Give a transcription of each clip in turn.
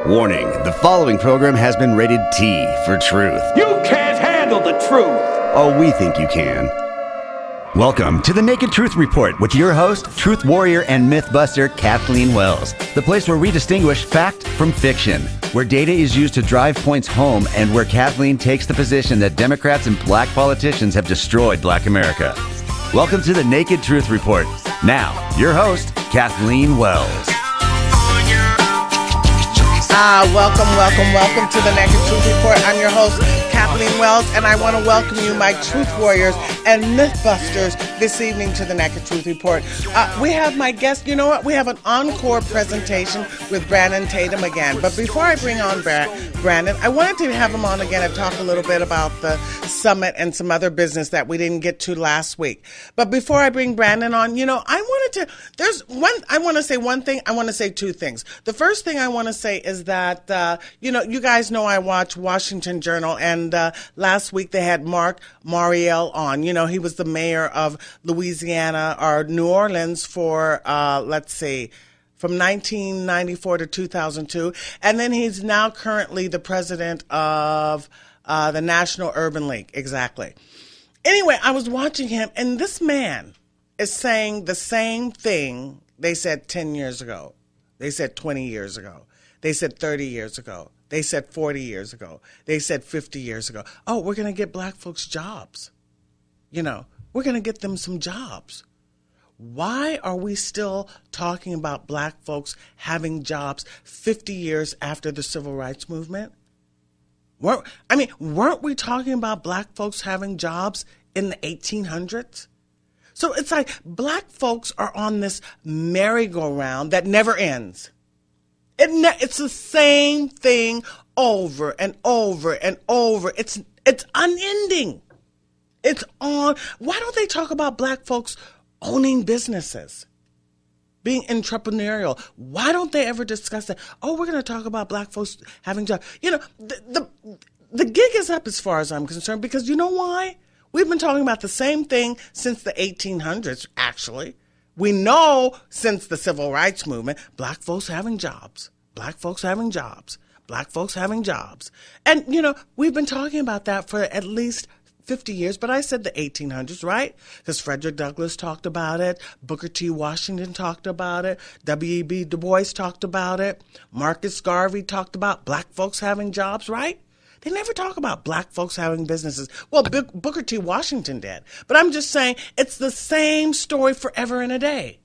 Warning, the following program has been rated T for truth. You can't handle the truth! Oh, we think you can. Welcome to the Naked Truth Report with your host, truth warrior and mythbuster Kathleen Wells. The place where we distinguish fact from fiction, where data is used to drive points home, and where Kathleen takes the position that Democrats and black politicians have destroyed black America. Welcome to the Naked Truth Report. Now, your host, Kathleen Wells. Welcome to the Naked Truth Report. I'm your host, Kathleen Wells, and I want to welcome you, my truth warriors and mythbusters, this evening to the Naked Truth Report. We have my guest. You know what? We have an encore presentation with Brandon Tatum again. But before I bring on Brandon, I wanted to have him on again and talk a little bit about the summit and some other business that we didn't get to last week. But before I bring Brandon on, I want to say one thing. I want to say two things. The first thing I want to say is that, you guys know I watch Washington Journal, and last week they had Mark Mariel on. He was the mayor of Louisiana or New Orleans for, from 1994 to 2002. And then he's now currently the president of the National Urban League. Exactly. Anyway, I was watching him, and this man is saying the same thing they said 10 years ago. They said 20 years ago. They said 30 years ago. They said 40 years ago. They said 50 years ago. Oh, we're going to get black folks jobs. We're going to get them some jobs. Why are we still talking about black folks having jobs 50 years after the Civil Rights Movement? Weren't we talking about black folks having jobs in the 1800s? So it's like black folks are on this merry-go-round that never ends. It's the same thing over and over and over. It's unending. It's on. Why don't they talk about black folks owning businesses, being entrepreneurial? Why don't they ever discuss that? Oh, we're going to talk about black folks having jobs. The gig is up as far as I'm concerned, because you know why? We've been talking about the same thing since the 1800s, actually. We know since the Civil Rights Movement, black folks having jobs, black folks having jobs, black folks having jobs. And, we've been talking about that for at least 50 years, but I said the 1800s, right? Because Frederick Douglass talked about it, Booker T. Washington talked about it, W.E.B. Du Bois talked about it, Marcus Garvey talked about black folks having jobs, right? They never talk about black folks having businesses. Well, Booker T. Washington did. But I'm just saying it's the same story forever and a day.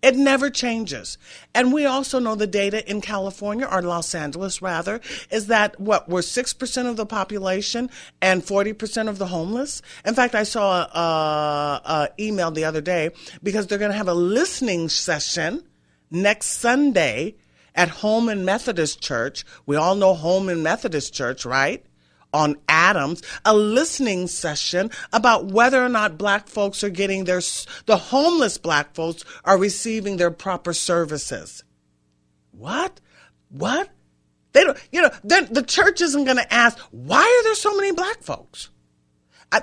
It never changes. And we also know the data in California, or Los Angeles rather, is that we're 6% of the population and 40% of the homeless. In fact, I saw a email the other day, because they're going to have a listening session next Sunday at Holman Methodist Church. We all know Holman Methodist Church, right? On Adams, a listening session about whether or not black folks are getting the homeless black folks are receiving their proper services. What? They don't, the church isn't going to ask, why are there so many black folks?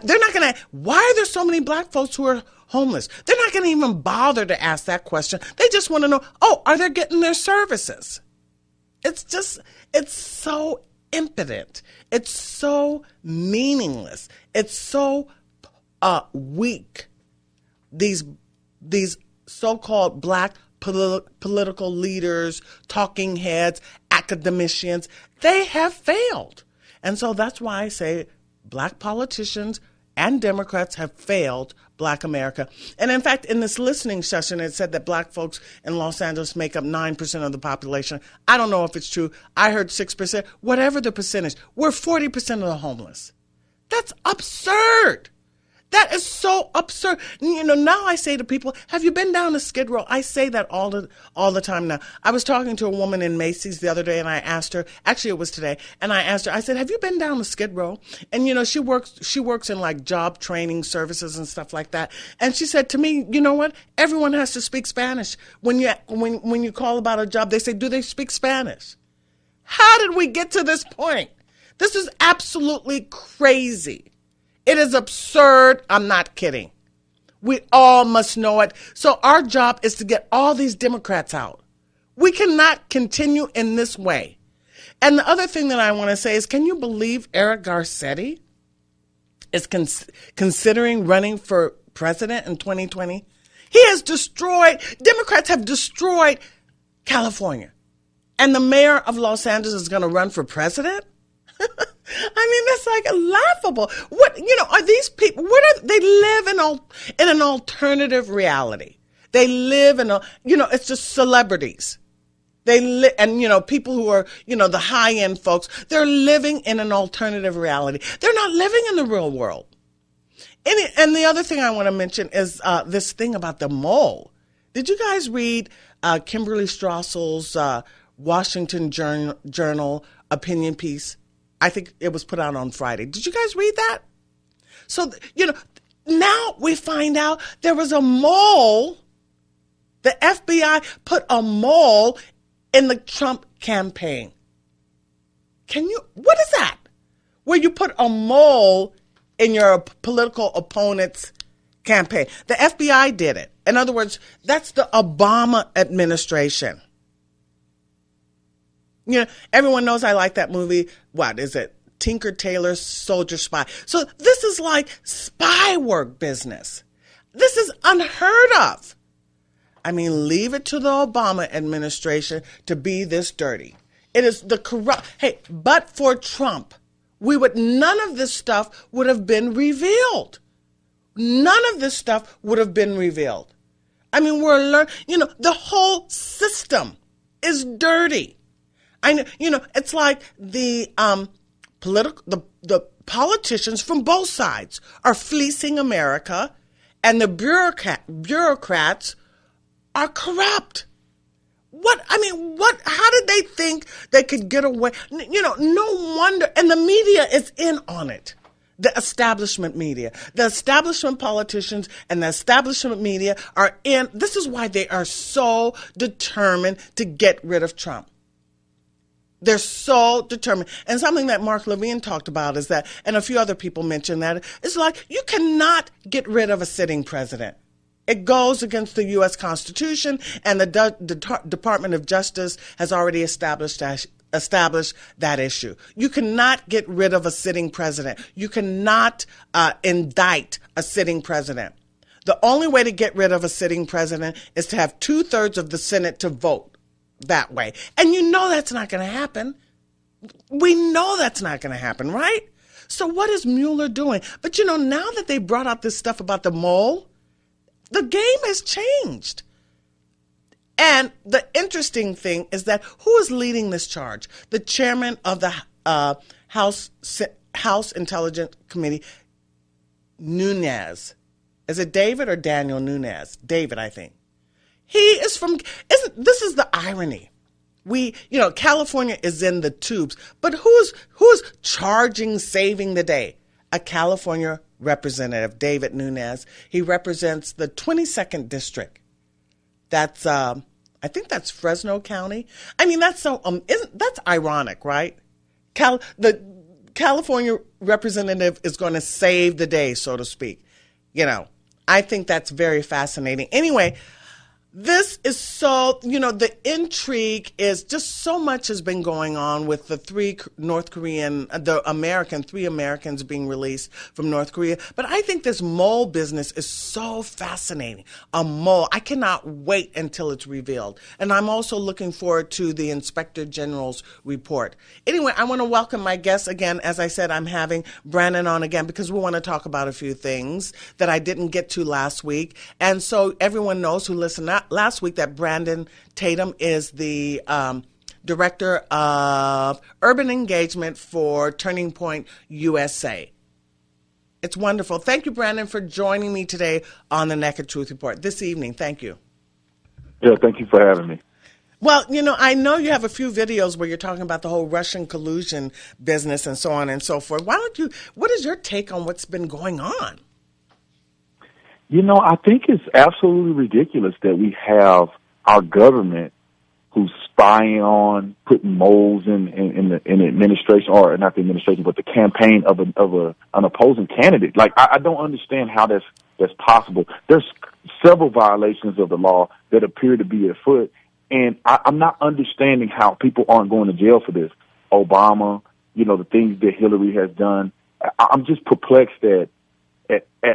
They're not going to, why are there so many black folks who are homeless? They're not going to even bother to ask that question. They just want to know, are they getting their services? It's so impotent. It's so meaningless. It's so weak. These so-called black political leaders, talking heads, academicians, they have failed. And so that's why I say black politicians and Democrats have failed black America. And in fact, in this listening session, it said that black folks in Los Angeles make up 9% of the population. I don't know if it's true. I heard 6%. Whatever the percentage, we're 40% of the homeless. That's absurd. That is so absurd. Now I say to people, have you been down to Skid Row? I say that all the time now. I was talking to a woman in Macy's the other day, and I asked her, actually it was today, and I asked her, I said, have you been down to Skid Row? And, she works in like job training services and stuff like that. And she said to me, you know what? Everyone has to speak Spanish. When you call about a job, they say, do they speak Spanish? How did we get to this point? This is absolutely crazy. It is absurd. I'm not kidding. We all must know it. So our job is to get all these Democrats out. We cannot continue in this way. And the other thing that I want to say is, can you believe Eric Garcetti is considering running for president in 2020? Democrats have destroyed California. And the mayor of Los Angeles is going to run for president? I mean, that's like laughable. Are these people, they live in an alternative reality. They live it's just celebrities. People who are, the high-end folks, they're living in an alternative reality. They're not living in the real world. And the other thing I want to mention is this thing about the mole. Did you guys read Kimberly Strassel's Washington Journal opinion piece? I think it was put out on Friday. Did you guys read that? So, now we find out there was a mole. The FBI put a mole in the Trump campaign. What is that? Where you put a mole in your political opponent's campaign. The FBI did it. In other words, that's the Obama administration. Everyone knows I like that movie. What is it? Tinker Tailor Soldier Spy. So this is like spy work business. This is unheard of. I mean, leave it to the Obama administration to be this dirty. It is the corrupt. Hey, but for Trump, none of this stuff would have been revealed. None of this stuff would have been revealed. I mean, the whole system is dirty. It's like the politicians from both sides are fleecing America, and the bureaucrats are corrupt. How did they think they could get away? No wonder. And the media is in on it. The establishment media, the establishment politicians and the establishment media are in. This is why they are so determined to get rid of Trump. They're so determined. And something that Mark Levine talked about is that, and a few other people mentioned that, it's like you cannot get rid of a sitting president. It goes against the U.S. Constitution, and the Department of Justice has already established that issue. You cannot get rid of a sitting president. You cannot indict a sitting president. The only way to get rid of a sitting president is to have 2/3 of the Senate to vote that way. And that's not going to happen. We know that's not going to happen, right? So what is Mueller doing? But now that they brought up this stuff about the mole, the game has changed. And the interesting thing is that who is leading this charge? The chairman of the House Intelligence Committee, Nunes. Is it David or Daniel Nunes? David, I think. He is this is the irony. California is in the tubes, but who's saving the day? A California representative, David Nunes. He represents the 22nd district. That's, I think that's Fresno County. I mean, that's that's ironic, right? The California representative is going to save the day, so to speak. I think that's very fascinating. Anyway, this is so, the intrigue is just so much has been going on with the three Americans being released from North Korea. But I think this mole business is so fascinating. A mole. I cannot wait until it's revealed. And I'm also looking forward to the Inspector General's report. Anyway, I want to welcome my guests again. As I said, I'm having Brandon on again because we want to talk about a few things that I didn't get to last week. And so everyone knows who listened last week that Brandon Tatum is the Director of Urban Engagement for Turning Point USA. It's wonderful. Thank you, Brandon, for joining me today on the Naked Truth Report this evening. Thank you. Yeah, thank you for having me. Well, I know you have a few videos where you're talking about the whole Russian collusion business and so on and so forth. What is your take on what's been going on? I think it's absolutely ridiculous that we have our government who's spying on, putting moles in the administration, or not the administration, but the campaign of an opposing candidate. Like, I don't understand how that's possible. There's several violations of the law that appear to be afoot, and I'm not understanding how people aren't going to jail for this. Obama, the things that Hillary has done. I'm just perplexed at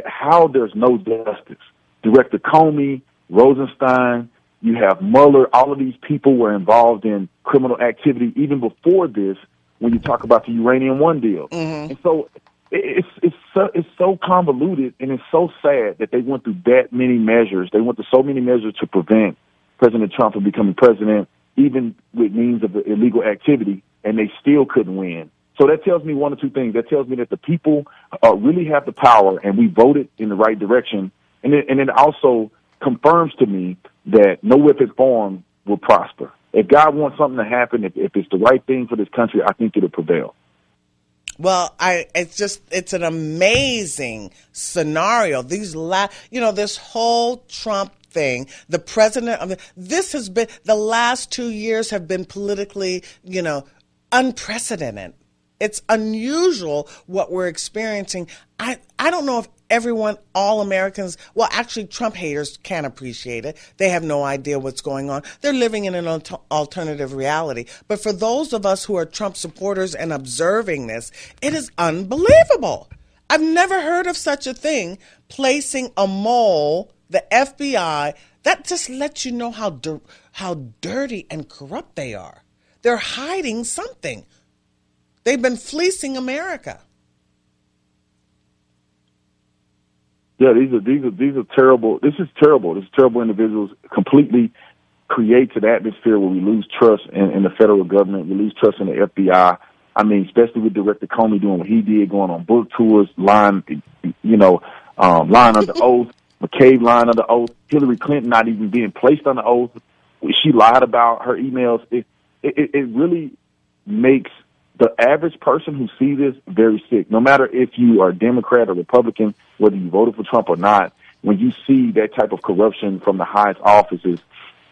how there's no justice. Director Comey, Rosenstein, you have Mueller, all of these people were involved in criminal activity even before this when you talk about the Uranium One deal. Mm-hmm. And so it's so convoluted, and it's so sad that they went through that many measures. They went through so many measures to prevent President Trump from becoming president, even with means of illegal activity, and they still couldn't win. So that tells me one or two things. That tells me that the people really have the power, and we voted in the right direction. And it also confirms to me that no weapon formed will prosper. If God wants something to happen, if it's the right thing for this country, I think it'll prevail. Well, it's an amazing scenario. This whole Trump thing, the president of this has been, the last 2 years have been politically, unprecedented. It's unusual what we're experiencing. I don't know if all Americans, well, actually Trump haters can't appreciate it. They have no idea what's going on. They're living in an alternative reality. But for those of us who are Trump supporters and observing this, it is unbelievable. I've never heard of such a thing, placing a mole, the FBI. That just lets you know how dirty and corrupt they are. They're hiding something. They've been fleecing America. Yeah, these are terrible. This is terrible. This is terrible individuals. Completely creates an atmosphere where we lose trust in the federal government. We lose trust in the FBI. I mean, especially with Director Comey doing what he did, going on book tours, lying under oath. McCabe lying under oath. Hillary Clinton not even being placed under oath. She lied about her emails. It really makes the average person who sees this very sick. No matter if you are Democrat or Republican, whether you voted for Trump or not, when you see that type of corruption from the highest offices,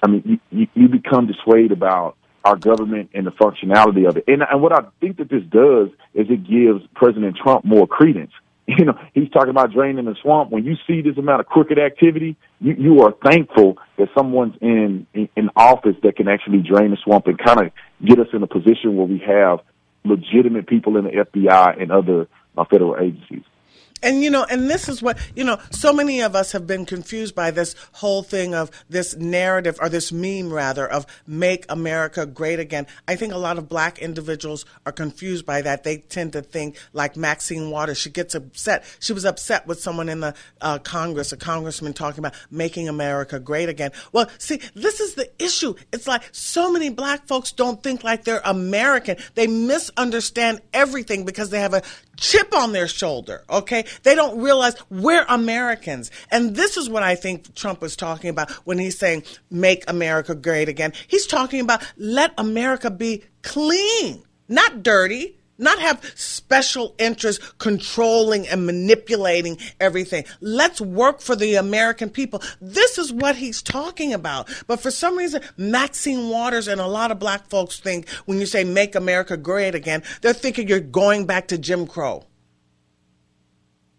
I mean, you become dissuaded about our government and the functionality of it. And what I think that this does is it gives President Trump more credence. He's talking about draining the swamp. When you see this amount of crooked activity, you are thankful that someone's in office that can actually drain the swamp and kind of get us in a position where we have legitimate people in the FBI and other federal agencies. And, and this is what, so many of us have been confused by this whole thing of this narrative, or this meme rather, of make America great again. I think a lot of black individuals are confused by that. They tend to think like Maxine Waters. She gets upset. She was upset with someone in the Congress, a congressman, talking about making America great again. Well, see, this is the issue. It's like so many black folks don't think like they're American. They misunderstand everything because they have a chip on their shoulder, okay? They don't realize we're Americans. And this is what I think Trump was talking about when he's saying, make America great again. He's talking about let America be clean, not dirty, not have special interests controlling and manipulating everything. Let's work for the American people. This is what he's talking about. But for some reason, Maxine Waters and a lot of black folks think when you say make America great again, they're thinking you're going back to Jim Crow.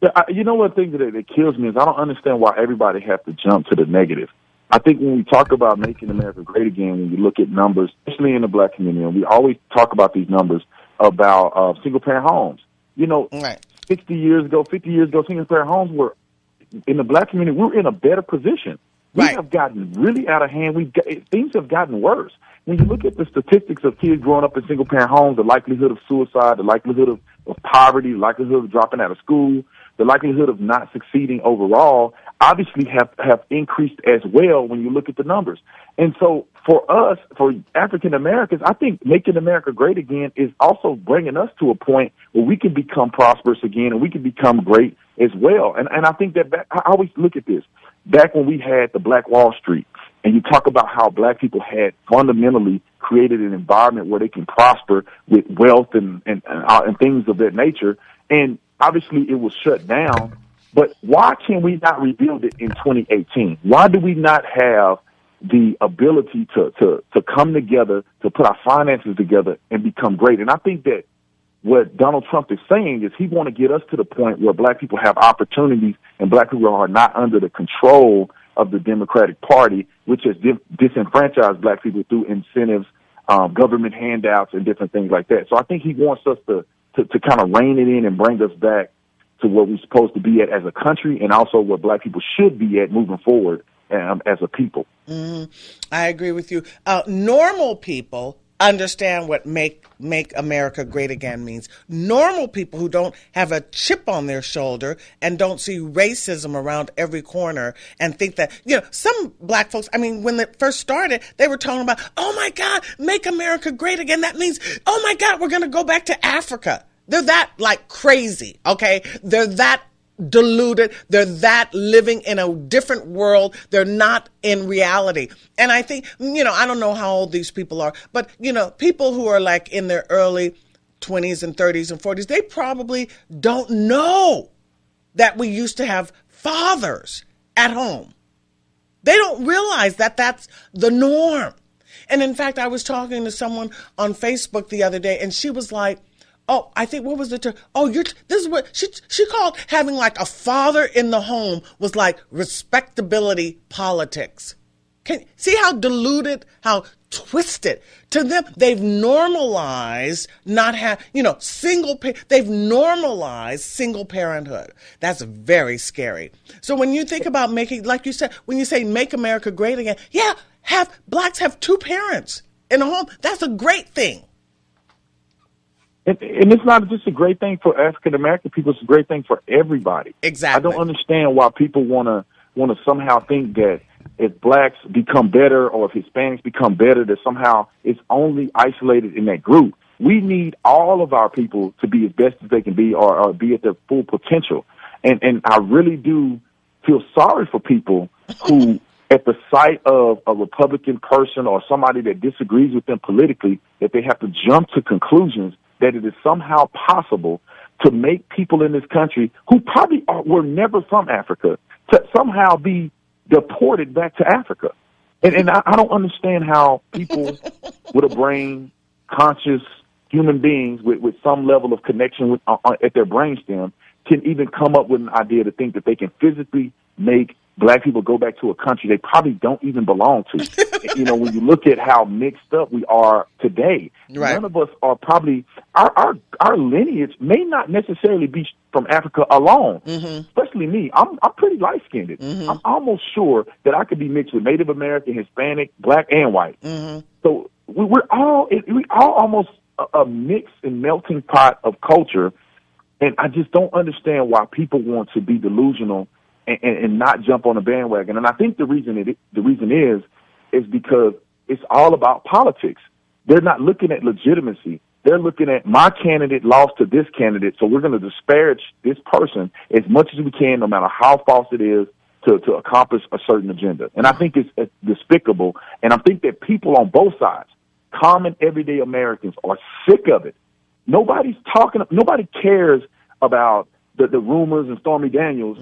One thing that kills me is I don't understand why everybody has to jump to the negative. I think when we talk about making America great again, when you look at numbers, especially in the black community, and we always talk about these numbers about single-parent homes. Right. 50 years ago, single-parent homes were, in the black community, we were in a better position. We have gotten really out of hand. Things have gotten worse. When you look at the statistics of kids growing up in single-parent homes, the likelihood of suicide, the likelihood of poverty, the likelihood of dropping out of school, the likelihood of not succeeding overall, obviously have increased as well when you look at the numbers. And so for us, for African Americans, I think making America great again is also bringing us to a point where we can become prosperous again and we can become great as well. And I think that I always look at this. Back when we had the Black Wall Street, and you talk about how black people had fundamentally created an environment where they can prosper with wealth and things of that nature, and obviously it was shut down. But why can we not rebuild it in 2018? Why do we not have the ability to come together, to put our finances together and become great? And I think that what Donald Trump is saying is he want to get us to the point where black people have opportunities and black people are not under the control of the Democratic Party, which has disenfranchised black people through incentives government handouts and different things like that. So I think he wants us to kind of rein it in and bring us back to where we're supposed to be at as a country, and also where Black people should be at moving forward as a people. I agree with you. Normal people understand what make America great again means. Normal people who don't have a chip on their shoulder and don't see racism around every corner and think that, some Black folks, when it first started, they were talking about, oh my God, make America great again. That means, oh my God, we're going to go back to Africa. They're that crazy, okay? They're that deluded. They're that living in a different world. They're not in reality. And I think, I don't know how old these people are, but, people who are in their early 20s and 30s and 40s, they probably don't know that we used to have fathers at home. They don't realize that that's the norm. And in fact, I was talking to someone on Facebook the other day, and she was like, oh, I think, what was the term? Oh, this is what she called having a father in the home was like respectability politics. Can you see how diluted, how twisted? To them, they've normalized they've normalized single parenthood. That's very scary. So when you think about making, like you said, when you say make America great again, Blacks have two parents in a home. That's a great thing. And it's not just a great thing for African American people; it's a great thing for everybody. Exactly. I don't understand why people want to somehow think that if Blacks become better or if Hispanics become better, that somehow it's only isolated in that group. We need all of our people to be as best as they can be, or be at their full potential. And I really do feel sorry for people who, at the sight of a Republican person or somebody that disagrees with them politically, that they have to jump to conclusions that it is somehow possible to make people in this country who probably were never from Africa to somehow be deported back to Africa. And I don't understand how people with a brain, conscious human beings with some level of connection at their brainstem can even come up with an idea to think that they can physically make Black people go back to a country they probably don't even belong to. When you look at how mixed up we are today, right. None of us are probably, our lineage may not necessarily be from Africa alone, especially me. I'm pretty light-skinned. I'm almost sure that I could be mixed with Native American, Hispanic, Black, and white. So we're all almost a mixed and melting pot of culture, and I just don't understand why people want to be delusional and not jump on a bandwagon. And I think the reason is because it's all about politics. They're not looking at legitimacy. They're looking at my candidate lost to this candidate, so we're going to disparage this person as much as we can, no matter how false it is, to accomplish a certain agenda. And I think it's despicable. And I think that people on both sides, common everyday Americans, are sick of it. Nobody cares about the rumors and Stormy Daniels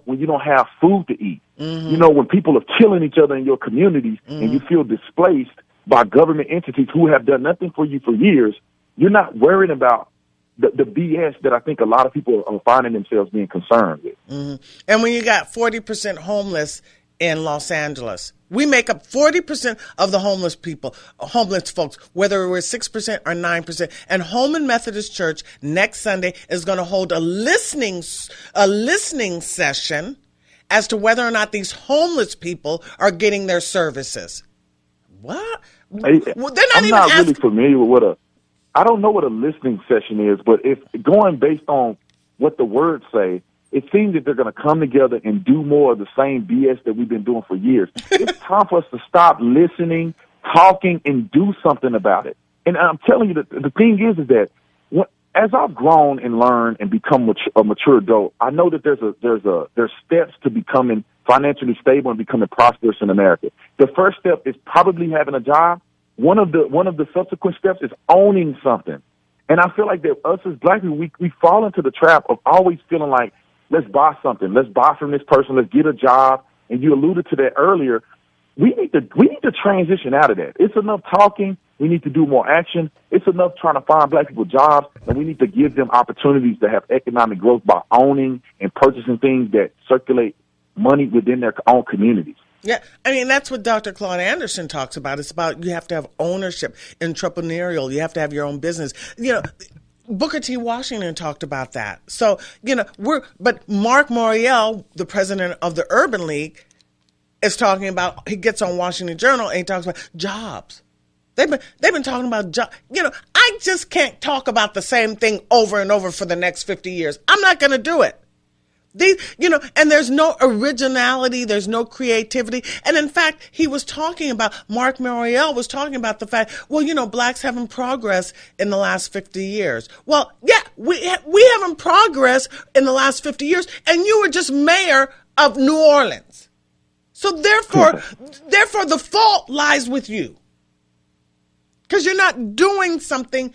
when you don't have food to eat. When people are killing each other in your communities and you feel displaced by government entities who have done nothing for you for years, you're not worrying about the BS that I think a lot of people are finding themselves being concerned with. And when you got 40% homeless in Los Angeles, we make up 40% of the homeless folks, whether we're 6% or 9%. And Holman Methodist Church next Sunday is going to hold a listening session as to whether or not these homeless people are getting their services. What? Well, they're not really familiar with I don't know what a listening session is, but if going based on what the words say, it seems that they're going to come together and do more of the same BS that we've been doing for years. It's time for us to stop listening, talking, and do something about it. And I'm telling you, the thing is that as I've grown and learned and become a mature adult, I know that there's steps to becoming financially stable and becoming prosperous in America. The first step is probably having a job. One of the subsequent steps is owning something. And I feel like that us as Black people, we fall into the trap of always feeling like, let's buy something. Let's buy from this person. Let's get a job. And you alluded to that earlier. We need to transition out of that. It's enough talking. We need to do more action. It's enough trying to find Black people jobs, and we need to give them opportunities to have economic growth by owning and purchasing things that circulate money within their own communities. Yeah, I mean, that's what Dr. Claude Anderson talks about. It's about you have to have ownership, entrepreneurial. You have to have your own business. Booker T. Washington talked about that. So, but Mark Morial, the president of the Urban League, is talking about, he gets on Washington Journal and he talks about jobs. They've been talking about jobs. I just can't talk about the same thing over and over for the next 50 years. I'm not going to do it. And there's no originality, there's no creativity. And in fact, Mark Morial was talking about the fact, blacks haven't progressed in the last 50 years. Well, yeah, we haven't progressed in the last 50 years, and you were just mayor of New Orleans. So therefore, the fault lies with you. Because you're not doing something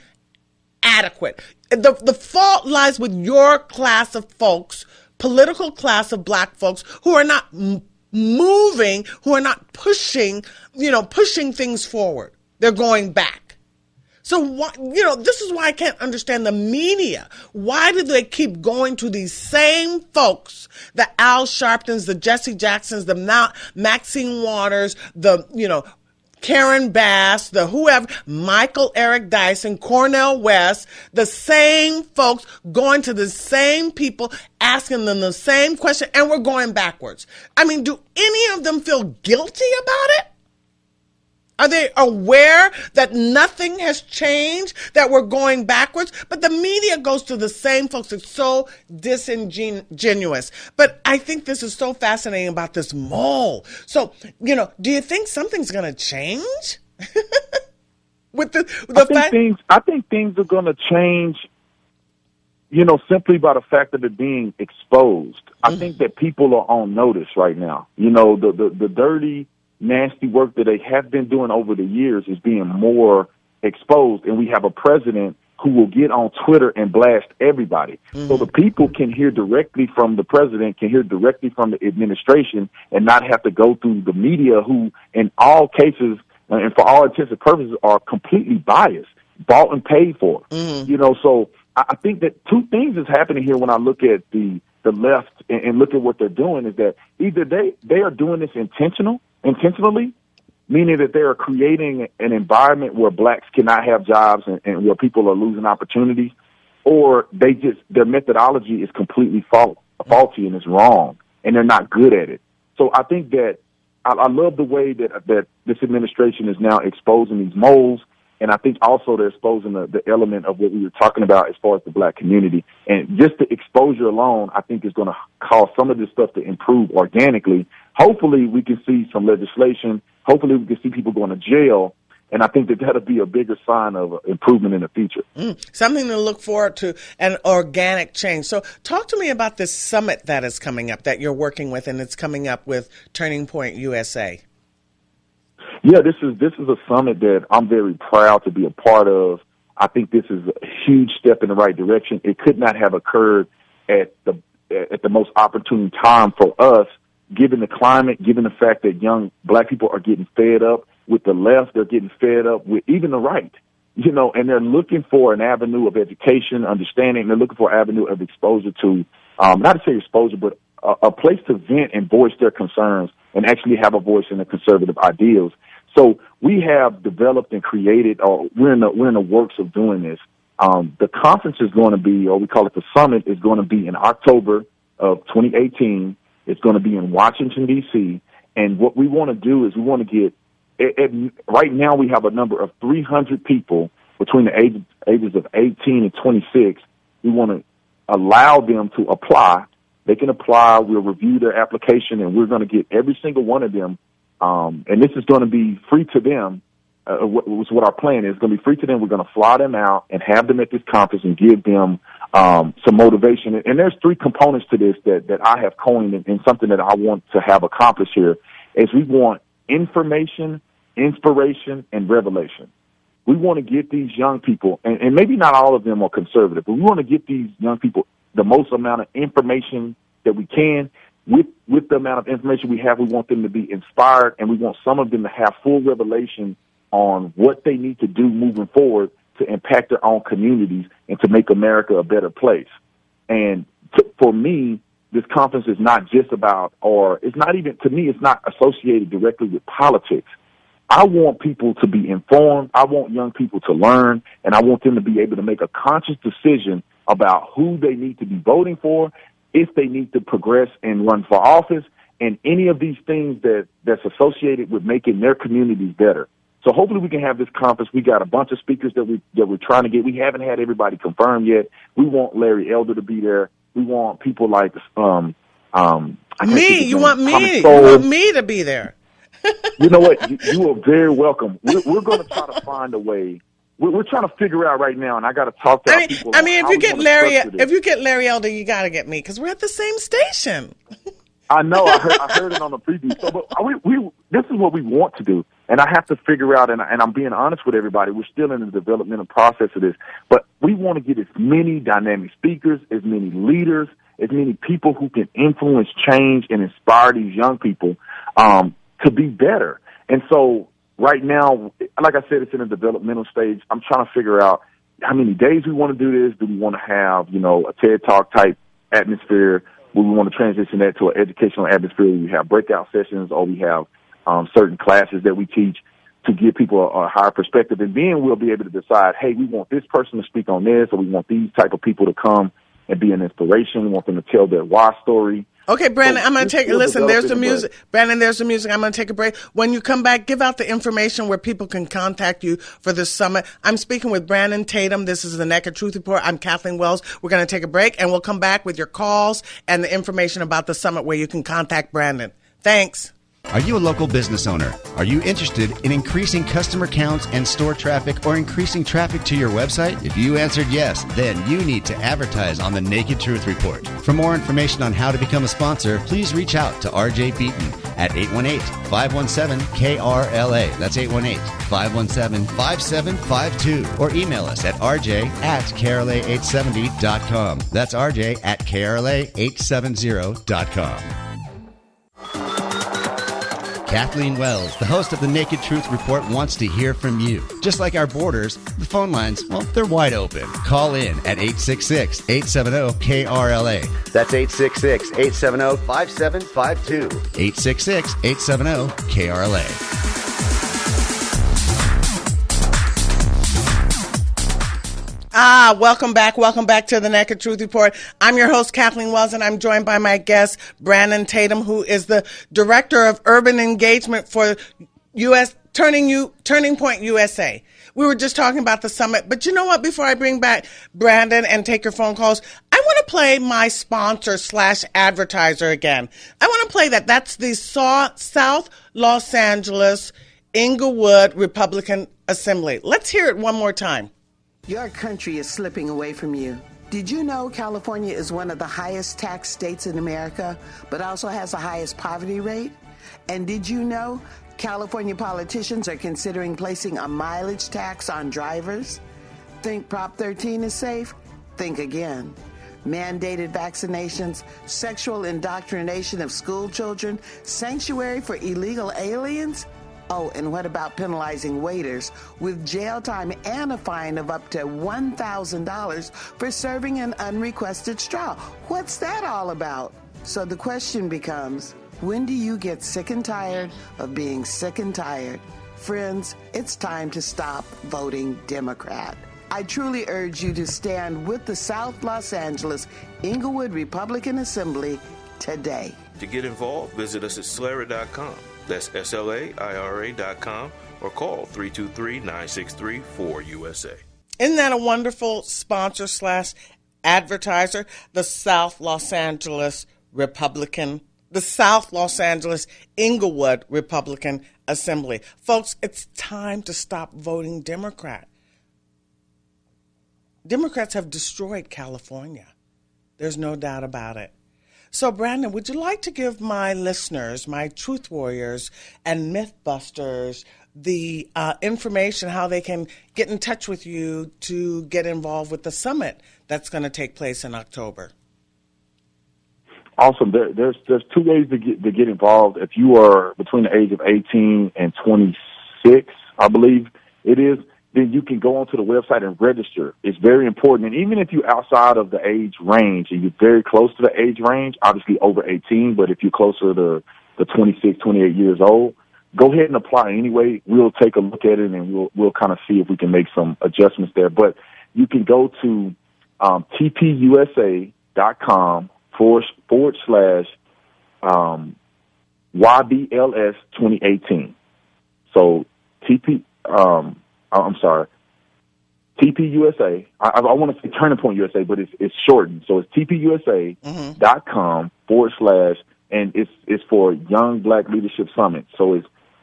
adequate. The fault lies with your class of folks, political class of black folks who are not moving, who are not pushing things forward. They're going back. So this is why I can't understand the media. Why do they keep going to these same folks, the Al Sharptons, the Jesse Jacksons, the Maxine Waters, the Karen Bass, the whoever, Michael Eric Dyson, Cornel West, the same folks going to the same people, asking them the same question, and we're going backwards. I mean, do any of them feel guilty about it? Are they aware that nothing has changed, that we're going backwards? But the media goes to the same folks. It's so disingenuous. But I think this is so fascinating about this mole. So, do you think something's going to change? With I think things are going to change, simply by the fact of it being exposed. I think that people are on notice right now. The dirty, nasty work that they have been doing over the years is being more exposed, and we have a president who will get on Twitter and blast everybody. So the people can hear directly from the president, can hear directly from the administration, and not have to go through the media, who in all cases and for all intents and purposes are completely biased, bought and paid for. So I think that two things is happening here when I look at the left and look at what they're doing, is that either they are doing this intentionally, meaning that they are creating an environment where blacks cannot have jobs and where people are losing opportunities, or their methodology is completely faulty and it's wrong, and they're not good at it. So I think that I love the way that this administration is now exposing these moles, and I think also they're exposing the element of what we were talking about as far as the black community. And just the exposure alone, I think, is going to cause some of this stuff to improve organically. Hopefully we can see some legislation. Hopefully we can see people going to jail. And I think that that'll be a bigger sign of improvement in the future. Something to look forward to, an organic change. So talk to me about this summit that is coming up, that you're working with, and it's coming up with Turning Point USA. Yeah, this is a summit that I'm very proud to be a part of. I think this is a huge step in the right direction. It could not have occurred at the most opportune time for us, given the climate, given the fact that young black people are getting fed up with the left, they're getting fed up with even the right, and they're looking for an avenue of education, understanding. They're looking for an avenue of exposure to, not to say exposure, but a place to vent and voice their concerns and actually have a voice in the conservative ideals. So we have developed and created, or we're in the works of doing this. The conference is going to be, or we call it the summit, is going to be in October of 2018. It's going to be in Washington, D.C. And what we want to do is we want to get, right now we have a number of 300 people between the ages of 18 and 26. We want to allow them to apply. They can apply. We'll review their application, and we're going to get every single one of them. And this is going to be free to them. What our plan is. It's going to be free to them. We're going to fly them out and have them at this conference and give them some motivation. And there's three components to this that I have coined, and something that I want to have accomplished here is we want information, inspiration, and revelation. We want to get these young people, and maybe not all of them are conservative, but we want to get these young people the most amount of information that we can. With the amount of information we have, we want them to be inspired, and we want some of them to have full revelation on what they need to do moving forward to impact their own communities and to make America a better place. And for me, this conference is not just about, or it's not even, to me, it's not associated directly with politics. I want people to be informed. I want young people to learn, and I want them to be able to make a conscious decision about who they need to be voting for, if they need to progress and run for office, and any of these things that's associated with making their communities better. So hopefully we can have this conference. We got a bunch of speakers that we're trying to get. We haven't had everybody confirmed yet. We want Larry Elder to be there. We want people like me. You want me? You want me to be there? You know what? You are very welcome. We're going to try to find a way. We're trying to figure out right now, and I got to talk to our people. If you get Larry Elder, you got to get me because we're at the same station. I know. I heard it on the preview. So, but this is what we want to do, and I have to figure out. And I'm being honest with everybody. We're still in the developmental process of this, but we want to get as many dynamic speakers, as many leaders, as many people who can influence change and inspire these young people to be better. And so right now, like I said, it's in a developmental stage. I'm trying to figure out how many days we want to do this. Do we want to have, a TED Talk type atmosphere? We want to transition that to an educational atmosphere where we have breakout sessions, or we have certain classes that we teach to give people a higher perspective. And then we'll be able to decide, hey, we want this person to speak on this, or we want these type of people to come and be an inspiration. We want them to tell their why story. Okay, Brandon, I'm going to listen, there's the music. Brandon, there's the music. I'm going to take a break. When you come back, give out the information where people can contact you for this summit. I'm speaking with Brandon Tatum. This is the Naked Truth Report. I'm Kathleen Wells. We're going to take a break, and we'll come back with your calls and the information about the summit where you can contact Brandon. Thanks. Are you a local business owner? Are you interested in increasing customer counts and store traffic or increasing traffic to your website? If you answered yes, then you need to advertise on the Naked Truth Report. For more information on how to become a sponsor, please reach out to RJ Beaton at 818-517-KRLA. That's 818-517-5752. Or email us at rj@krla870.com. That's rj@krla870.com. Kathleen Wells, the host of the Naked Truth Report, wants to hear from you. Just like our borders, the phone lines, well, they're wide open. Call in at 866-870-KRLA. That's 866-870-5752. 866-870-KRLA. Welcome back to the Naked Truth Report. I'm your host, Kathleen Wells, and I'm joined by my guest, Brandon Tatum, who is the Director of Urban Engagement for Turning Point USA. We were just talking about the summit, but you know what? Before I bring back Brandon and take your phone calls, I want to play my sponsor/advertiser again. I want to play that. That's the South Los Angeles Inglewood Republican Assembly. Let's hear it one more time. Your country is slipping away from you. Did you know California is one of the highest tax states in America, but also has the highest poverty rate? And did you know California politicians are considering placing a mileage tax on drivers? Think Prop 13 is safe? Think again. Mandated vaccinations, sexual indoctrination of school children, sanctuary for illegal aliens? Oh, and what about penalizing waiters with jail time and a fine of up to $1,000 for serving an unrequested straw? What's that all about? So the question becomes, when do you get sick and tired of being sick and tired? Friends, it's time to stop voting Democrat. I truly urge you to stand with the South Los Angeles Inglewood Republican Assembly today. To get involved, visit us at slaira.com. That's SLAIRA.com, or call 323-963-4USA. Isn't that a wonderful sponsor/advertiser? The South Los Angeles Inglewood Republican Assembly. Folks, it's time to stop voting Democrat. Democrats have destroyed California. There's no doubt about it. So, Brandon, would you like to give my listeners, my truth warriors and mythbusters, the information how they can get in touch with you to get involved with the summit that's going to take place in October? Awesome. There's two ways to get involved. If you are between the age of 18 and 26, I believe it is, then you can go onto the website and register. It's very important. And even if you're outside of the age range and you're very close to the age range, obviously over 18, but if you're closer to the 26, 28 years old, go ahead and apply anyway. We'll take a look at it and we'll kind of see if we can make some adjustments there. But you can go to tpusa.com /YBLS 2018. So TPUSA. I want to say Turning Point USA, but it's shortened. So it's TPUSA.com / and it's for Young Black Leadership Summit. So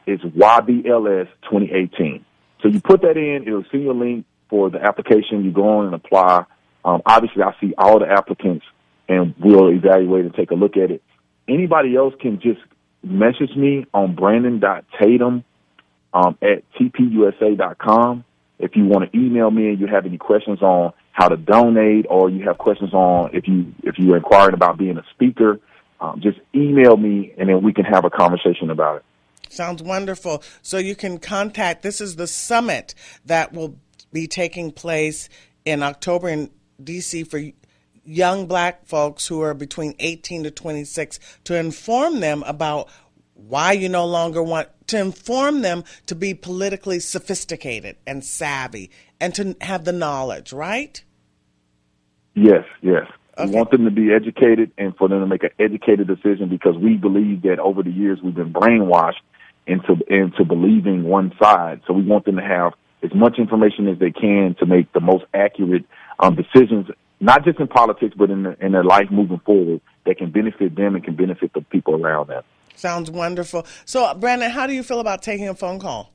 it's YBLS 2018. So you put that in, it'll send you a link for the application. You go on and apply. Obviously, I see all the applicants, and we'll evaluate and take a look at it. Anybody else can just message me on brandon.tatum at tpusa.com. If you want to email me and you have any questions on how to donate, or you have questions on if you're inquiring about being a speaker, just email me, and then we can have a conversation about it. Sounds wonderful. So you can contact, this is the summit that will be taking place in October in D.C. for young black folks who are between 18 to 26, to inform them about why you no longer want to inform them to be politically sophisticated and savvy and to have the knowledge, right? Yes, yes. Okay. We want them to be educated and for them to make an educated decision, because we believe that over the years we've been brainwashed into believing one side. So we want them to have as much information as they can to make the most accurate decisions, not just in politics, but in their life moving forward, that can benefit them and can benefit the people around them. Sounds wonderful. So, Brandon, how do you feel about taking a phone call?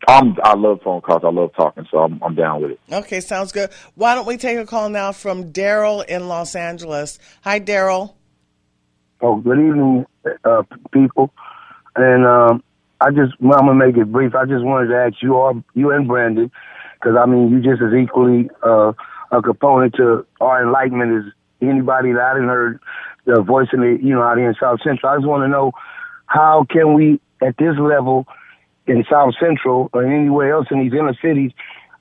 I love phone calls. I love talking, so I'm down with it. Okay, sounds good. Why don't we take a call now from Daryl in Los Angeles? Hi, Daryl. Oh, good evening, people. And I'm going to make it brief. I just wanted to ask you and Brandon, because, I mean, you just as equally a component to our enlightenment as anybody that I didn't heard voicing it, out here in South Central. I just want to know, how can we, at this level in South Central or anywhere else in these inner cities,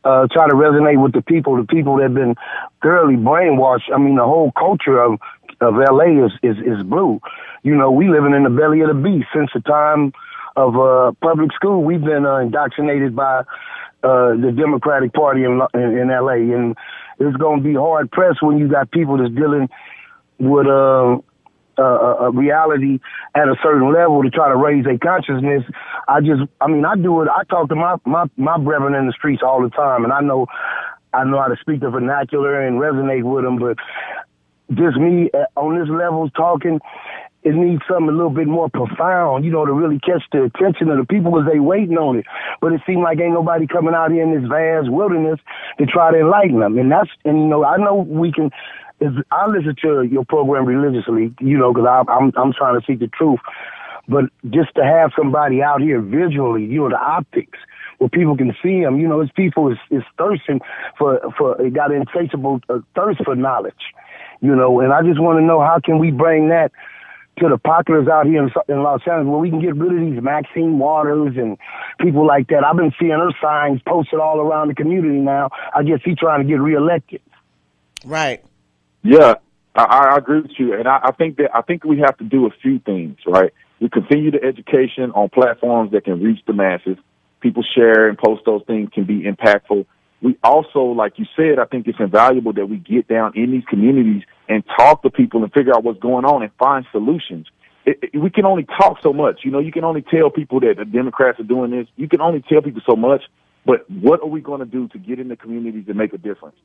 try to resonate with the people that have been thoroughly brainwashed. I mean, the whole culture of LA is blue. We living in the belly of the beast since the time of public school. We've been indoctrinated by the Democratic Party in LA, and it's going to be hard pressed when you got people that's dealing with a reality at a certain level to try to raise their consciousness. I do it. I talk to my brethren in the streets all the time, and I know how to speak the vernacular and resonate with them, but just me on this level talking, it needs something a little bit more profound, to really catch the attention of the people because they waiting on it. But it seems like ain't nobody coming out here in this vast wilderness to try to enlighten them. And I know we can. I listen to your program religiously, because I'm trying to seek the truth. But just to have somebody out here visually, the optics, where people can see them, it's people is thirsting for it got an insatiable thirst for knowledge, and I just want to know, how can we bring that to the populace out here in Los Angeles, where we can get rid of these Maxine Waters and people like that. I've been seeing her signs posted all around the community now. I guess he's trying to get reelected. Right. Yeah, I agree with you, and I think we have to do a few things, right? We continue the education on platforms that can reach the masses. People share and post those things can be impactful. We also, like you said, I think it's invaluable that we get down in these communities and talk to people and figure out what's going on and find solutions. We can only talk so much. You can only tell people that the Democrats are doing this. You can only tell people so much, but what are we going to do to get in the communities and make a difference?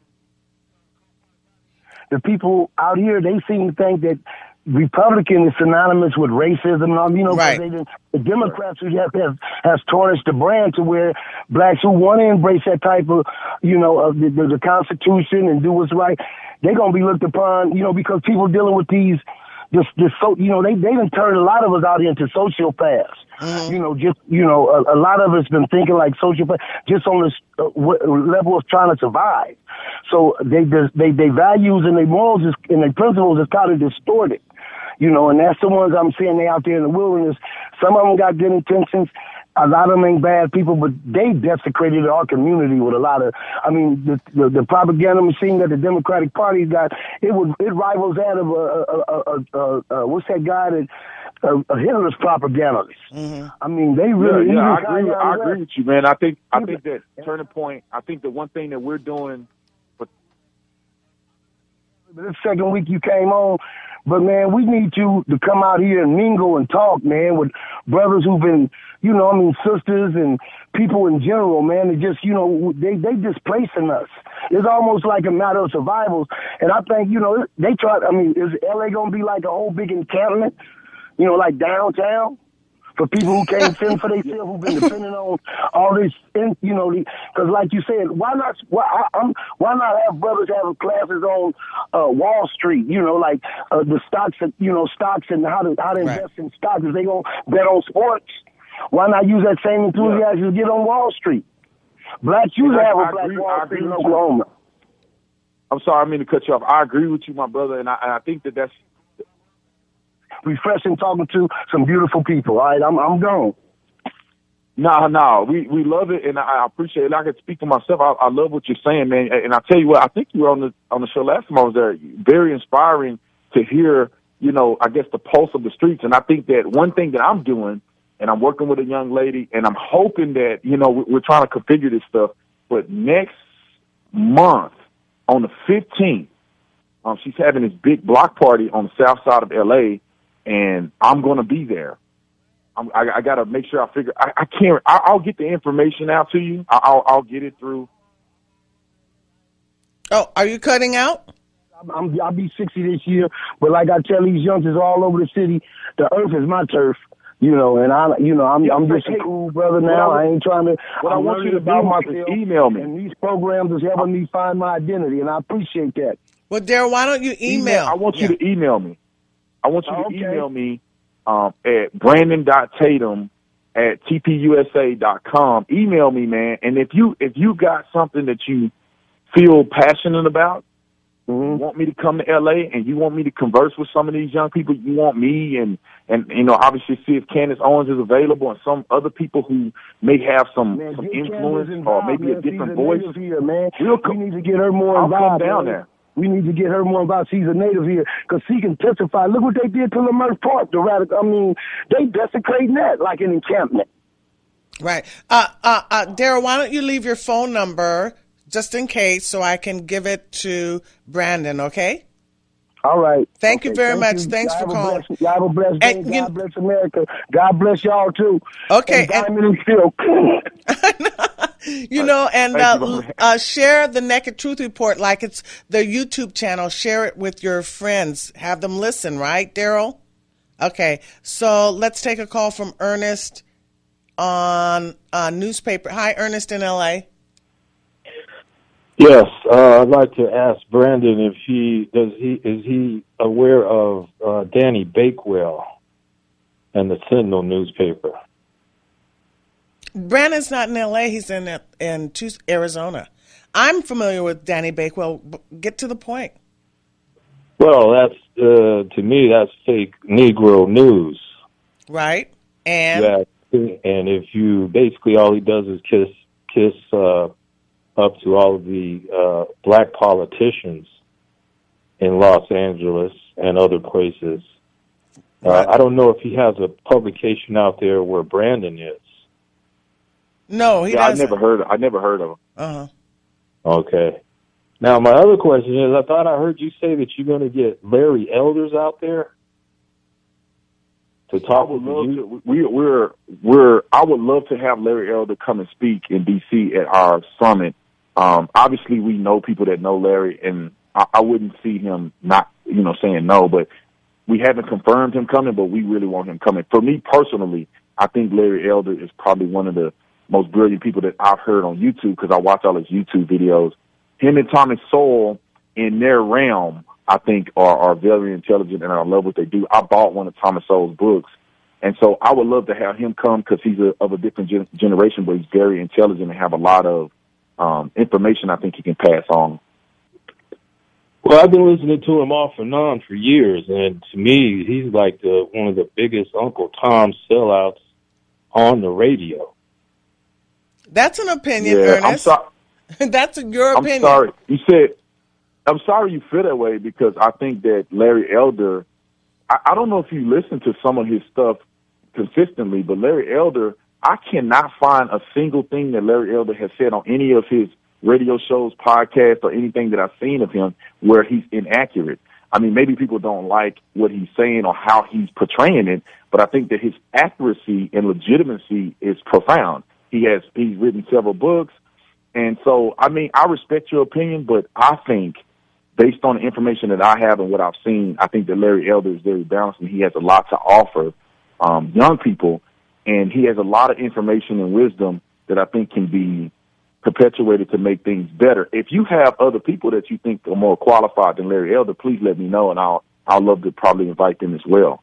The people out here, they seem to think that Republican is synonymous with racism and all, right. The Democrats who has tarnished the brand to where blacks who want to embrace that type of, of the Constitution and do what's right, they're going to be looked upon, because people dealing with these, they done turned a lot of us out here into sociopaths. Mm-hmm. A lot of us been thinking like sociopaths just on this level of trying to survive. So they values and their morals and their principles is kind of distorted, and that's the ones I'm seeing they out there in the wilderness. Some of them got good intentions. a lot of them ain't bad people, but they desecrated our community with a lot of. I mean, the propaganda machine that the Democratic Party's got, it rivals that of what's that guy that Hitler's propagandist. Mm-hmm. I mean, they really. Yeah, I agree with you, man. I think that turning point. I think the one thing that we're doing. This second week you came on, but man, we need you to come out here and mingle and talk, man, with brothers who've been, sisters and people in general, man. They just, they displacing us. It's almost like a matter of survival. And I think, they try. I mean, is LA gonna be like a whole big encampment, like downtown? For people who can't fend for themselves, who've been depending on all this, because like you said, why not have brothers having classes on Wall Street? Like the stocks, stocks and how to invest in stocks. If they gonna bet on sports, why not use that same enthusiasm to get on Wall Street? Blacks used to have a Black Wall Street in Oklahoma. I'm sorry, I mean to cut you off. I agree with you, my brother, and I think that's refreshing talking to some beautiful people. All right, I'm gone. No, we love it, and I appreciate it. I can speak for myself. I love what you're saying, man. And I tell you what, I think you were on the show last time I was there. Very inspiring to hear, I guess the pulse of the streets. And I think that one thing that I'm doing, and I'm working with a young lady, and I'm hoping that we're trying to configure this stuff. But next month on the 15th, she's having this big block party on the south side of LA. And I'm going to be there. I got to make sure I figure. I can't. I'll get the information out to you. I'll get it through. Oh, are you cutting out? I'll be 60 this year, but like I tell these youngsters all over the city, the earth is my turf. And I'm just a cool brother now. I ain't trying to. What I want you to do is email me. And these programs is helping me find my identity, and I appreciate that. Well, Daryl, why don't you email? I want you to email me. I want you to email me at brandon.tatum@tpusa.com. Email me, man. And if you got something that you feel passionate about, you want me to come to LA and you want me to converse with some of these young people, you want me and obviously see if Candace Owens is available and some other people who may have some influence or maybe a different voice. Here, man. We need to get her more involved. I'll come down there. We need to get her more involved. She's a native here because she can testify. Look what they did to Lamert Park. They desecrating that like an encampment. Right. Daryl, why don't you leave your phone number just in case so I can give it to Brandon, okay? All right. Thank you very much. Thanks for calling. Y'all have a blessed day. God bless America. God bless y'all, too. Okay. And Diamond and Phil. Share the Naked Truth Report like it's the YouTube channel. Share it with your friends. Have them listen, right, Daryl? Okay, so let's take a call from Ernest on newspaper. Hi, Ernest in L.A. Yes, I'd like to ask Brandon if is he aware of Danny Bakewell and the Sentinel newspaper? Brandon's not in L.A. He's in Arizona. I'm familiar with Danny Bakewell. Get to the point. Well, that's to me that's fake Negro news, right? And if you basically all he does is kiss up to all of the black politicians in Los Angeles and other places. Right. I don't know if he has a publication out there where Brandon is. No, he doesn't. I never heard of him. Uh-huh. Okay. Now, my other question is, I thought I heard you say that you're going to get Larry Elders out there to talk with you. I would love to have Larry Elder come and speak in D.C. at our summit. Obviously, we know people that know Larry, and I wouldn't see him not, saying no, but we haven't confirmed him coming, but we really want him coming. For me personally, I think Larry Elder is probably one of the most brilliant people that I've heard on YouTube because I watch all his YouTube videos. Him and Thomas Sowell in their realm, I think, are very intelligent, and I love what they do. I bought one of Thomas Sowell's books, and so I would love to have him come because he's of a different generation, but he's very intelligent and have a lot of information I think he can pass on. Well, I've been listening to him off and on for years, and to me, he's like one of the biggest Uncle Tom sellouts on the radio. That's an opinion, Yeah, Ernest. I'm sorry. That's your I'm opinion. sorry. I'm sorry you feel that way because I think that Larry Elder, I don't know if you listen to some of his stuff consistently, but Larry Elder, I cannot find a single thing that Larry Elder has said on any of his radio shows, podcasts, or anything that I've seen of him where he's inaccurate. I mean, maybe people don't like what he's saying or how he's portraying it, but I think that his accuracy and legitimacy is profound. He's written several books. And so, I mean, I respect your opinion, but I think based on the information that I have and what I've seen, I think that Larry Elder is very balanced and he has a lot to offer young people. And he has a lot of information and wisdom that I think can be perpetuated to make things better. If you have other people that you think are more qualified than Larry Elder, please let me know, and I'll love to probably invite them as well.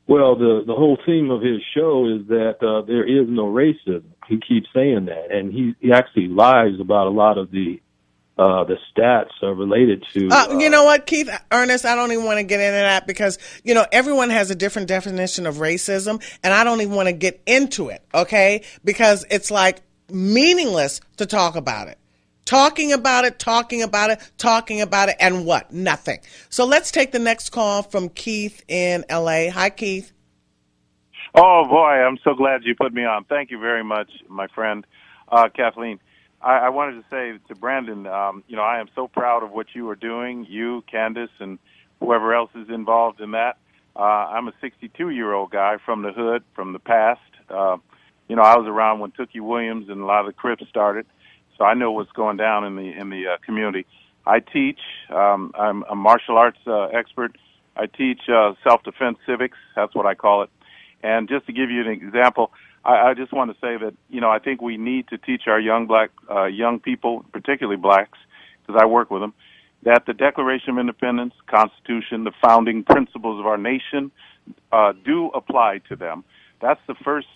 Well, the whole theme of his show is that there is no racism. He keeps saying that, and he actually lies about a lot of the stats related to. You know what, Keith, Ernest, I don't even want to get into that because, everyone has a different definition of racism, and I don't even want to get into it, okay? Because it's like meaningless to talk about it. Talking about it, and what? Nothing. So let's take the next call from Keith in L.A. Hi, Keith. Oh, boy, I'm so glad you put me on. Thank you very much, my friend, Kathleen. I wanted to say to Brandon, I am so proud of what you are doing, you, Candace, and whoever else is involved in that. I'm a 62-year-old guy from the hood, from the past. I was around when Tookie Williams and a lot of the Crips started, so I know what's going down in the community. I teach. I'm a martial arts expert. I teach self-defense civics. That's what I call it. And just to give you an example, I just want to say that, I think we need to teach our young people, particularly blacks, because I work with them, that the Declaration of Independence, Constitution, the founding principles of our nation do apply to them. That's the first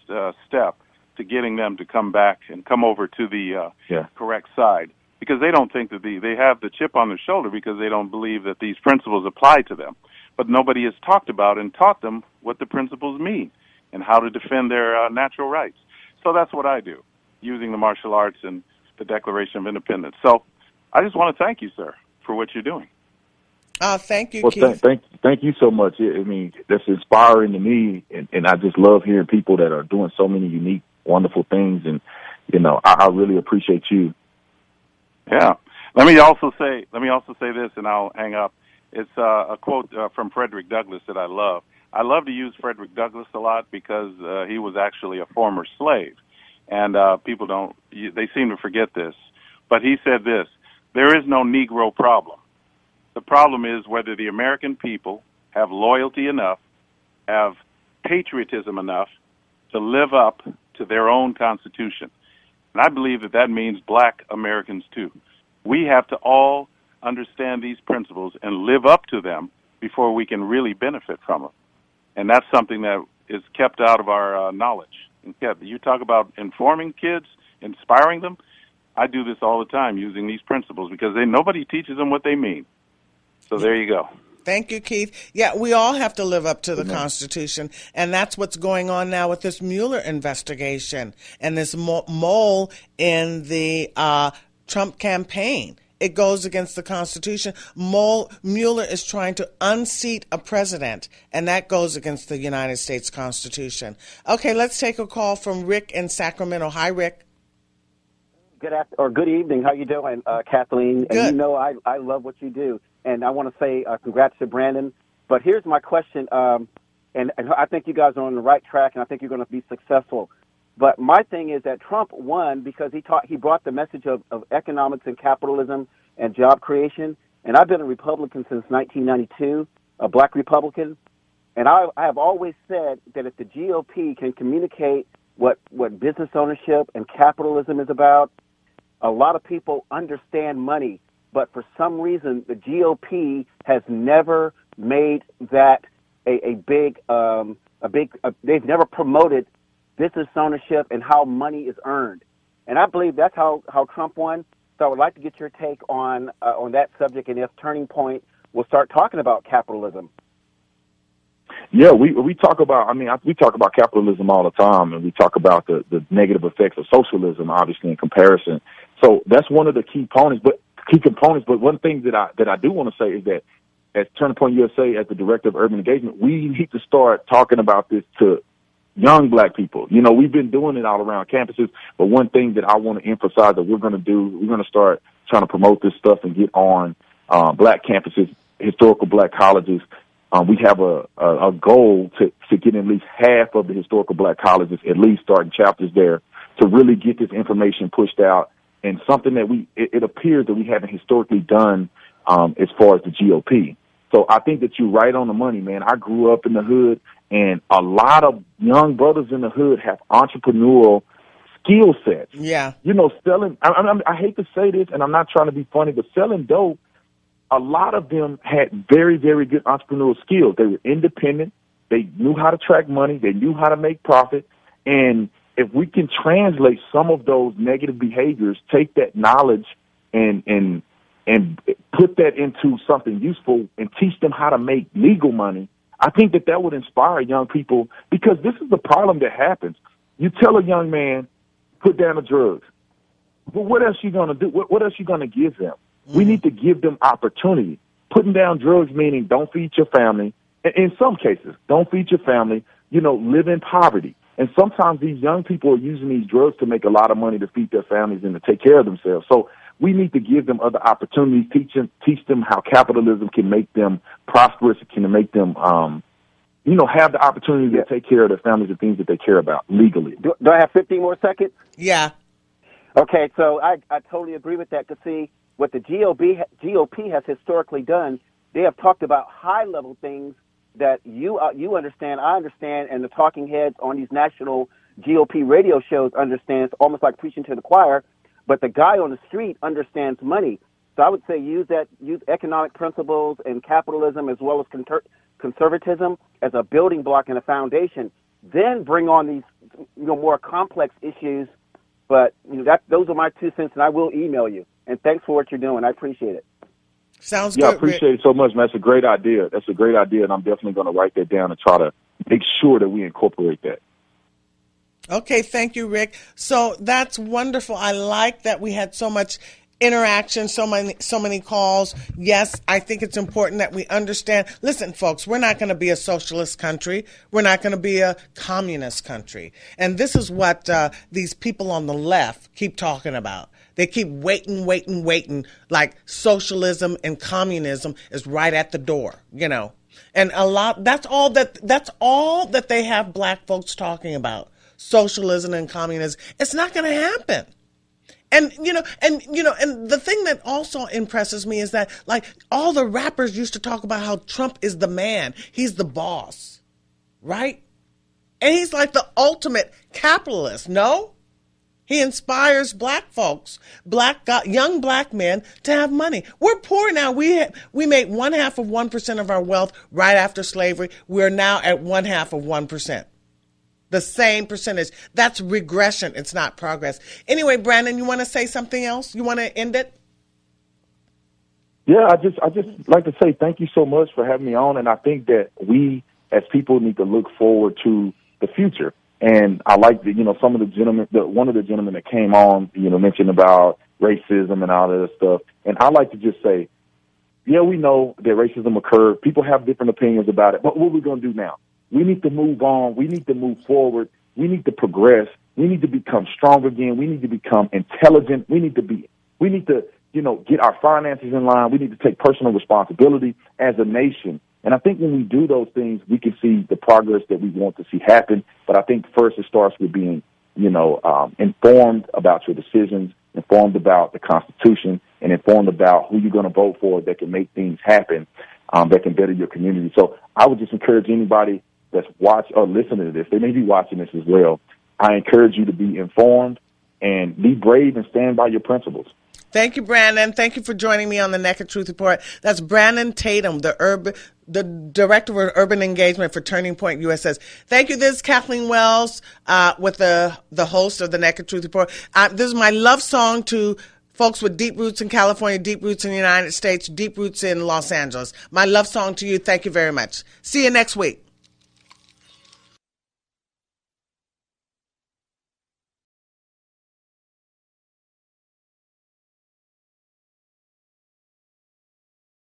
step to getting them to come back and come over to the correct side, because they don't think that they have the chip on their shoulder because they don't believe that these principles apply to them. But nobody has talked about and taught them what the principles mean and how to defend their natural rights. So that's what I do, using the martial arts and the Declaration of Independence. So I just want to thank you, sir, for what you're doing. Thank you, Well, Keith. thank you so much. I mean, that's inspiring to me, and I just love hearing people that are doing so many unique, wonderful things, and, I really appreciate you. Yeah. Let me also say this, and I'll hang up. It's a quote from Frederick Douglass that I love. I love to use Frederick Douglass a lot because he was actually a former slave, and people they seem to forget this. But he said this: there is no Negro problem. The problem is whether the American people have loyalty enough, have patriotism enough to live up to their own Constitution. And I believe that means black Americans too. We have to all understand these principles and live up to them before we can really benefit from them. And that's something that is kept out of our knowledge. And you talk about informing kids, inspiring them. I do this all the time using these principles because nobody teaches them what they mean. So there you go. Thank you, Keith. Yeah, we all have to live up to the Constitution, and that's what's going on now with this Mueller investigation and this mole in the Trump campaign. It goes against the Constitution. Mueller is trying to unseat a president, and that goes against the United States Constitution. Okay, let's take a call from Rick in Sacramento. Hi, Rick. Good evening. How you doing, Kathleen? Good. And I love what you do. And I want to say congrats to Brandon. But here's my question, and I think you guys are on the right track, and I think you're going to be successful. But my thing is that Trump won because he brought the message of economics and capitalism and job creation. And I've been a Republican since 1992, a black Republican. And I have always said that if the GOP can communicate what business ownership and capitalism is about, a lot of people understand money. But for some reason, the GOP has never made that they've never promoted business ownership and how money is earned. And I believe that's how Trump won. So I would like to get your take on that subject and if Turning Point will start talking about capitalism. Yeah, we talk about. I mean, we talk about capitalism all the time, and we talk about the negative effects of socialism, obviously in comparison. So that's one of the key components. But one thing that I do want to say is that, as Turning Point USA, as the director of urban engagement, we need to start talking about this to young black people. You know, we've been doing it all around campuses, but one thing that I want to emphasize that we're going to start trying to promote this stuff and get on black campuses, historical black colleges. We have a goal to get at least half of the historical black colleges, at least starting chapters there, to really get this information pushed out, and something that it appears that we haven't historically done as far as the GOP. So I think that you're right on the money, man. I grew up in the hood, and a lot of young brothers in the hood have entrepreneurial skill sets. Yeah. You know, selling, I hate to say this, and I'm not trying to be funny, but selling dope, a lot of them had very, very good entrepreneurial skills. They were independent. They knew how to track money. They knew how to make profit. And if we can translate some of those negative behaviors, take that knowledge and put that into something useful and teach them how to make legal money, I think that would inspire young people, because this is the problem that happens. You tell a young man, put down the drugs. But what else you going to do? What else you going to give them? Mm-hmm. We need to give them opportunity. Putting down drugs meaning don't feed your family. In some cases, don't feed your family, live in poverty. And sometimes these young people are using these drugs to make a lot of money to feed their families and to take care of themselves. So we need to give them other opportunities, teach them how capitalism can make them prosperous, can make them, have the opportunity to take care of their families and things that they care about legally. Do I have 15 more seconds? Yeah. Okay, so I totally agree with that. Because see, what the GOP has historically done, they have talked about high-level things that you understand, I understand, and the talking heads on these national GOP radio shows understands, almost like preaching to the choir. But the guy on the street understands money. So I would say use economic principles and capitalism as well as conservatism as a building block and a foundation. Then bring on these more complex issues. But those are my 2 cents, and I will email you. And thanks for what you're doing. I appreciate it. Sounds good. Yeah, I appreciate it so much, man. That's a great idea. And I'm definitely going to write that down and try to make sure that we incorporate that. Okay, thank you, Rick. So that's wonderful. I like that we had so much interaction, so many calls. Yes, I think it's important that we understand. Listen, folks, we're not going to be a socialist country. We're not going to be a communist country. And this is what these people on the left keep talking about. They keep waiting, like socialism and communism is right at the door, And that's all that they have black folks talking about. Socialism and communism. It's not going to happen. And the thing that also impresses me is that, like, all the rappers used to talk about how Trump is the man. He's the boss, right? And he's like the ultimate capitalist, no? He inspires black folks, young black men to have money. We're poor now. We made 0.5% of our wealth right after slavery. We're now at 0.5%. The same percentage. That's regression. It's not progress. Anyway, Brandon, you want to say something else? You want to end it? Yeah, I just like to say thank you so much for having me on. And I think that we as people need to look forward to the future. And I like that, some of the gentlemen, one of the gentlemen that came on, mentioned about racism and all that stuff. And I like to just say, yeah, we know that racism occurred. People have different opinions about it. But what are we going to do now? We need to move on. We need to move forward. We need to progress. We need to become strong again. We need to become intelligent. We need to, get our finances in line. We need to take personal responsibility as a nation. And I think when we do those things, we can see the progress that we want to see happen. But I think first it starts with being, informed about your decisions, informed about the Constitution, and informed about who you're going to vote for that can make things happen, that can better your community. So I would just encourage anybody that's watching or listening to this, they may be watching this as well. I encourage you to be informed and be brave and stand by your principles. Thank you, Brandon. Thank you for joining me on the Naked Truth Report. That's Brandon Tatum, the Director of Urban Engagement for Turning Point USA. Thank you. This is Kathleen Wells with the host of the Naked Truth Report. This is my love song to folks with deep roots in California, deep roots in the United States, deep roots in Los Angeles. My love song to you. Thank you very much. See you next week.